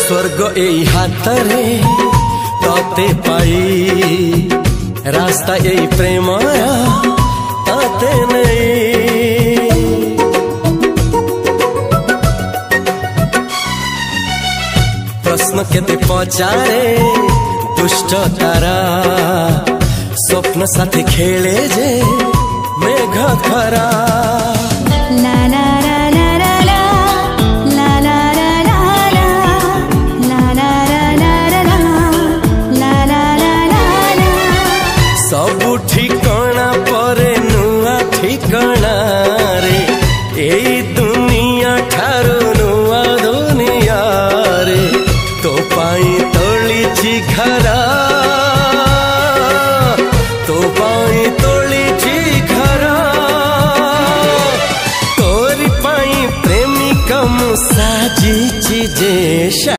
स्वर्ग एई हातरे तते पाई रास्ता एई प्रेमया तते नहीं। प्रश्न केते पचारे दुष्ट तारा स्वप्न साथी खेले जे मेघ खरा। ला ला ला ला ला ला ला ला ला ला ला ला ला ला। सबु ठिकाना परे नुआ ठिकाना रे एई दुनिया ठारू नुआ दुनिया रे। तो पाई तोलिछि घरा तो पाई तोलिछि घरा तोरी पाई प्रेमिका मु साजिछि जे।